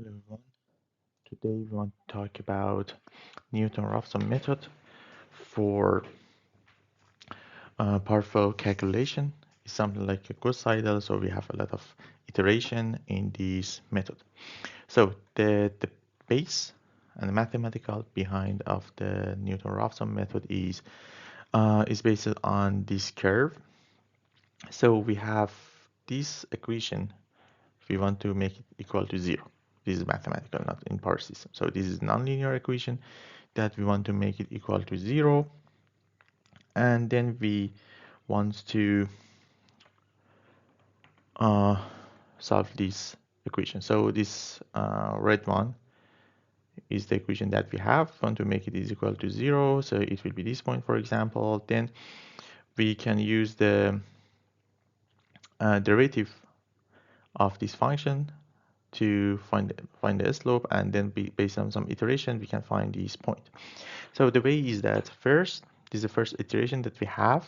Hello everyone. Today we want to talk about Newton-Raphson method for powerful calculation. It's something like a Gauss-Seidel, so we have a lot of iteration in this method. So the base and the mathematical behind of the Newton-Raphson method is based on this curve. So we have this equation. We want to make it equal to 0. This is mathematical, not in power system. So this is nonlinear equation that we want to make it equal to 0. And then we want to solve this equation. So this red one is the equation that we have. We want to make it is equal to 0. So it will be this point, for example. Then we can use the derivative of this function to find the slope, and then based on some iteration we can find this point. So the way is that first, this is the first iteration that we have.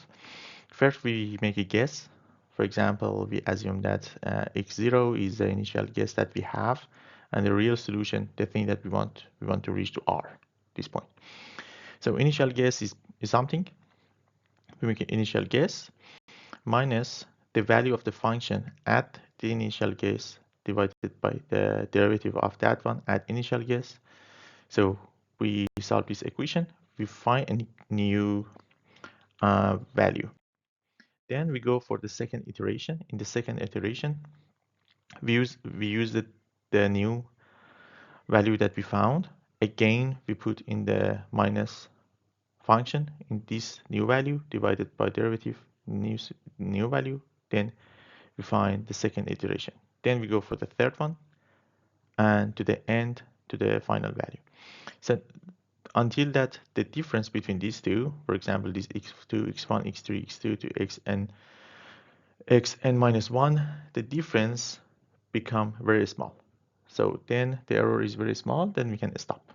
First we make a guess. For example, we assume that x0 is the initial guess that we have, and the real solution, the thing that we want to reach to r, this point. So initial guess is something. We make an initial guess minus the value of the function at the initial guess divided by the derivative of that one at initial guess. So we solve this equation, we find a new value. Then we go for the second iteration. In the second iteration, we use the new value that we found. Again, we put in the minus function in this new value divided by derivative new value. Then we find the second iteration. Then we go for the third one, and to the end, to the final value. So until that, the difference between these two, for example, this x2, x1, x3, x2 to xn minus 1, the difference become very small. So then the error is very small, then we can stop.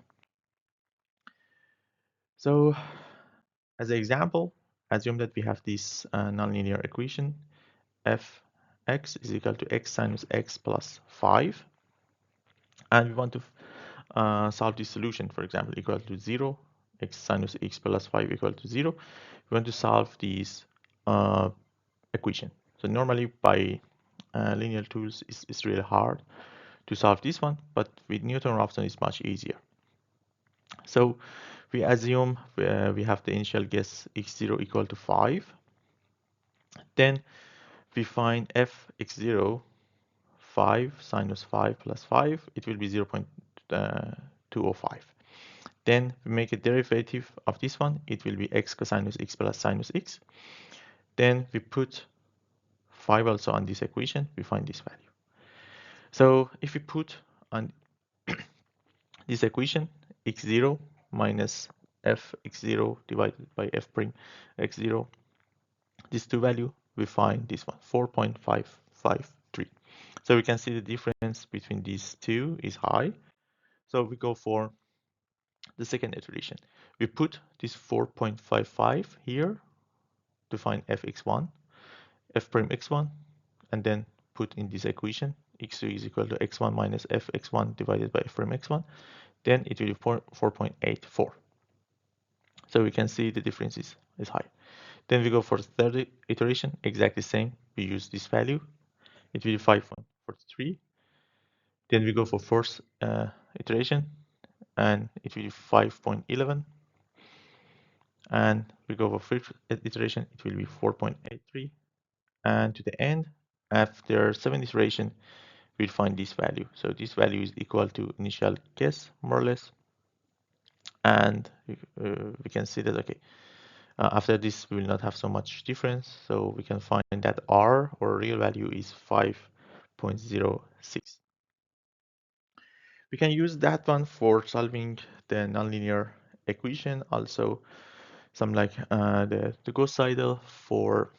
So as an example, assume that we have this nonlinear equation, f(x) is equal to x sinus x plus 5. And we want to solve this solution, for example, equal to 0, x sinus x plus 5 equal to 0. We want to solve this equation. So normally by linear tools, it's really hard to solve this one, but with Newton-Raphson, it's much easier. So we assume we have the initial guess x0 equal to 5. Then we find f x0, 5 sinus 5 plus 5, it will be 0.205. Then we make a derivative of this one, it will be x cosinus x plus sinus x. Then we put 5 also on this equation, we find this value. So if we put on this equation, x0 minus f x0 divided by f prime x0, these two value, we find this one, 4.553. So we can see the difference between these two is high. So we go for the second iteration. We put this 4.55 here to find fx1, f prime x1, and then put in this equation, x2 is equal to x1 minus fx1 divided by f prime x1, then it will be 4.84. So we can see the difference is high. Then we go for the third iteration, exactly same. We use this value, it will be 5.43. Then we go for fourth iteration, and it will be 5.11. And we go for fifth iteration, it will be 4.83. And to the end, after 7 iteration, we'll find this value. So this value is equal to initial guess, more or less. And we can see that, okay, after this, we will not have so much difference. So we can find that R, or real value, is 5.06. We can use that one for solving the nonlinear equation. Also, some like the Gauss-Seidel for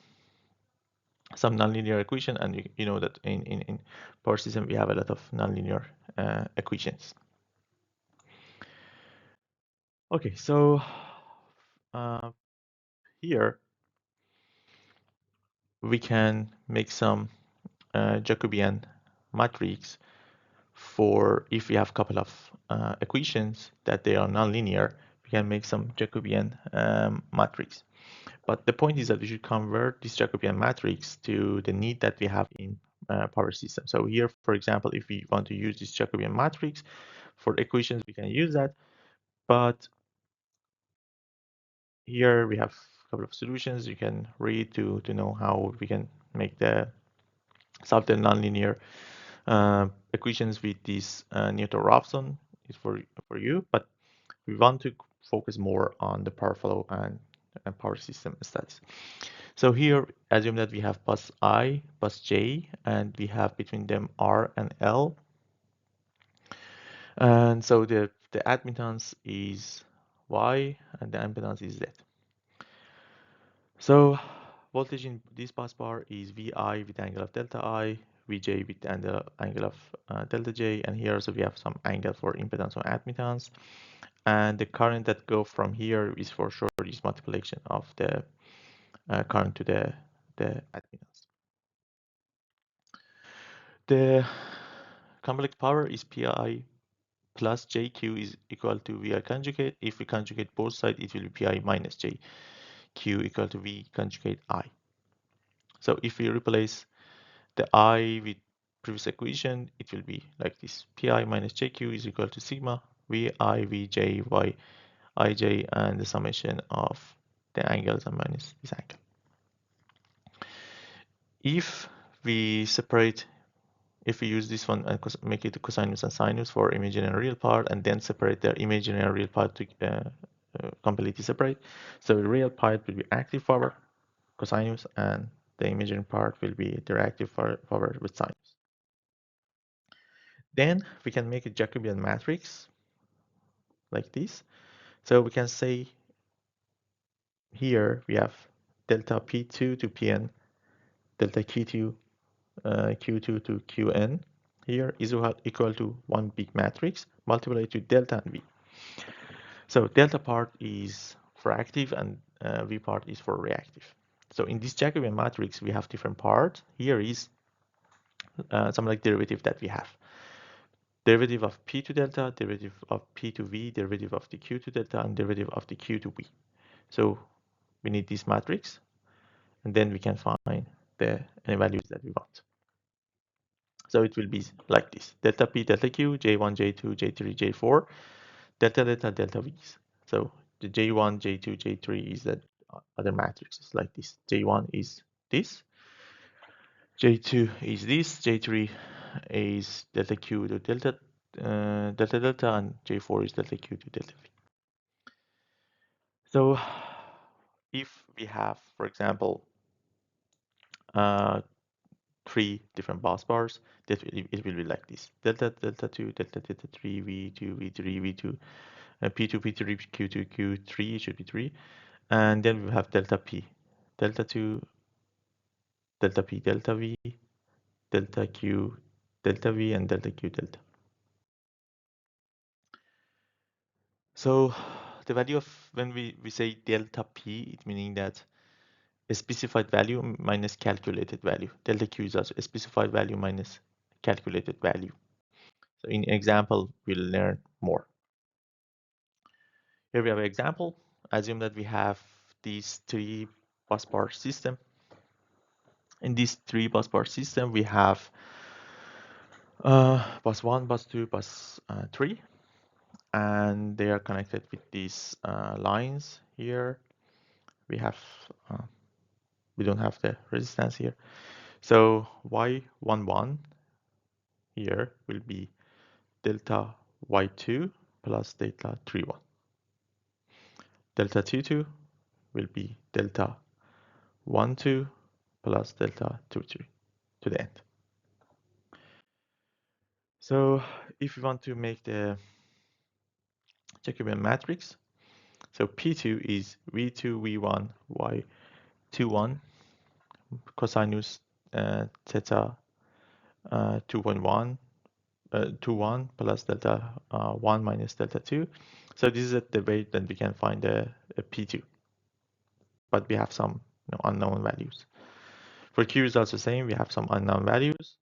some nonlinear equation, and you know that in power system we have a lot of nonlinear equations. Okay, so here we can make some Jacobian matrix for if we have a couple of equations that they are nonlinear, we can make some Jacobian matrix. But the point is that we should convert this Jacobian matrix to the need that we have in power system. So here, for example, if we want to use this Jacobian matrix for equations, we can use that. But here we have a couple of solutions you can read to know how we can make the solve the nonlinear equations with this Newton-Raphson is for you, but we want to focus more on the power flow and power system studies. So here, assume that we have bus I, bus J, and we have between them R and L. And so the admittance is Y and the impedance is Z. So voltage in this bus bar is Vi with the angle of delta I, Vj with the angle of delta J, and here also we have some angle for impedance or admittance. And the current that go from here is for sure this multiplication of the current to the admittance. The complex power is Pi plus Jq is equal to Vi conjugate. If we conjugate both sides, it will be Pi minus Jq equal to V conjugate I. So if we replace the I with previous equation, it will be like this. Pi minus Jq is equal to sigma Vi Vj y ij and the summation of the angles and minus this angle. If we separate, if we use this one and make it a cosinus and sinus for imaginary and real part, and then separate the imaginary and real part to completely separate. So the real part will be active power, cosinus, and the imaginary part will be the reactive power with sinus. Then we can make a Jacobian matrix like this. So we can say here we have delta P2 to Pn, delta Q2 Q2 to Qn here is equal to one big matrix multiplied to delta and V. So delta part is for active and V part is for reactive. So in this Jacobian matrix, we have different parts. Here is some like derivative that we have. Derivative of P to delta, derivative of P to V, derivative of the Q to delta, and derivative of the Q to V. So we need this matrix, and then we can find the any values that we want. So it will be like this: delta P, delta Q, J1, J2, J3, J4, delta delta delta V's. So the J1, J2, J3 is the other matrices like this. J1 is this, J2 is this, J3 is delta Q to delta delta delta, and J4 is delta Q to delta V. So if we have, for example, three different bus bars, that it will be like this: delta delta 2, delta delta 3, V2, V3, V2, P2, P3, Q2, Q3 should be 3, and then we have delta P, delta 2, delta P, delta V, delta Q, delta V, and delta Q, delta. So the value of when we say delta P, it meaning that a specified value minus calculated value. Delta Q is also a specified value minus calculated value. So in example, we'll learn more. Here we have an example. Assume that we have these three busbar system. In this three busbar system, we have bus 1, bus 2, bus 3, and they are connected with these lines here. We have we don't have the resistance here. So y11 here will be delta y2 plus delta 31. Delta 22 will be delta 12 plus delta 23 to the end. So if we want to make the Jacobian matrix, so P2 is V2, V1, Y21 cosinus theta 2.1 2.1 plus delta 1 minus delta 2. So this is the way that we can find a P2, but we have some unknown values. For Q is also the same, we have some unknown values.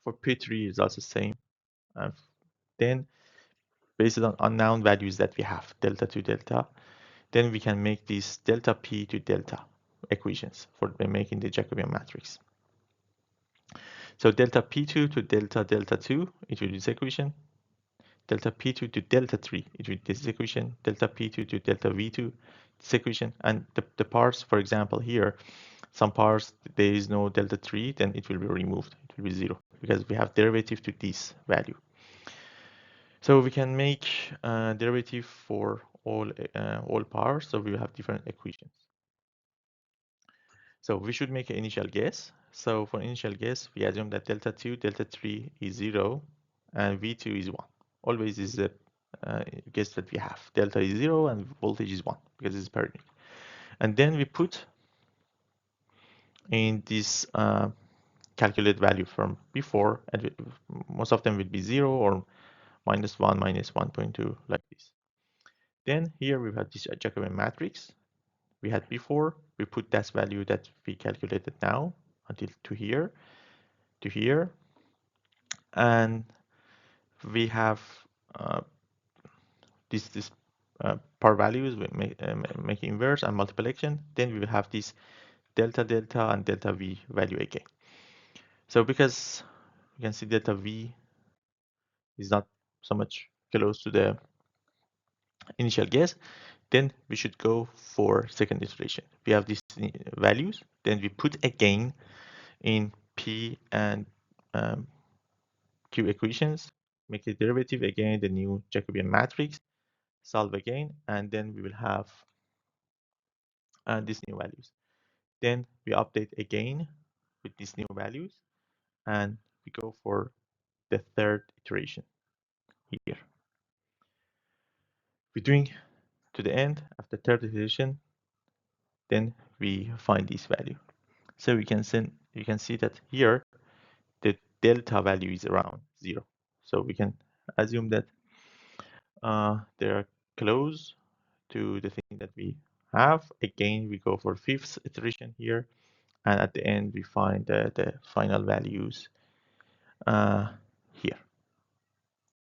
For P3 is also the same, Then based on unknown values that we have, delta to delta, then we can make these delta p to delta equations for making the Jacobian matrix. So delta p2 to delta delta 2, it will be this equation. Delta p2 to delta 3, it will be this equation. Delta p2 to delta v2, this equation. And the parts, for example, here, some parts there is no delta 3, then it will be removed. It will be 0 because we have derivative to this value. So we can make derivative for all powers. So we will have different equations. So we should make an initial guess. So for initial guess, we assume that delta 2, delta 3 is 0, and V2 is 1. Always is the guess that we have. Delta is 0 and voltage is 1 because it's periodic. And then we put in this calculate value from before, and most of them will be 0 or -1, -1.2, like this. Then here we have this Jacobian matrix we had before. We put that value that we calculated now until to here, and we have uh, this power values. We make inverse and multiplication. Then we will have this delta delta and delta v value again. So because you can see delta v is not so much close to the initial guess, then we should go for second iteration. We have these values, then we put again in P and Q equations, make the derivative again, the new Jacobian matrix, solve again, and then we will have these new values. Then we update again with these new values, and we go for the third iteration here. We're doing to the end after third iteration, then we find this value. So we can see that here the delta value is around 0. So we can assume that they are close to the thing that we have. Again, we go for fifth iteration here, and at the end we find the final values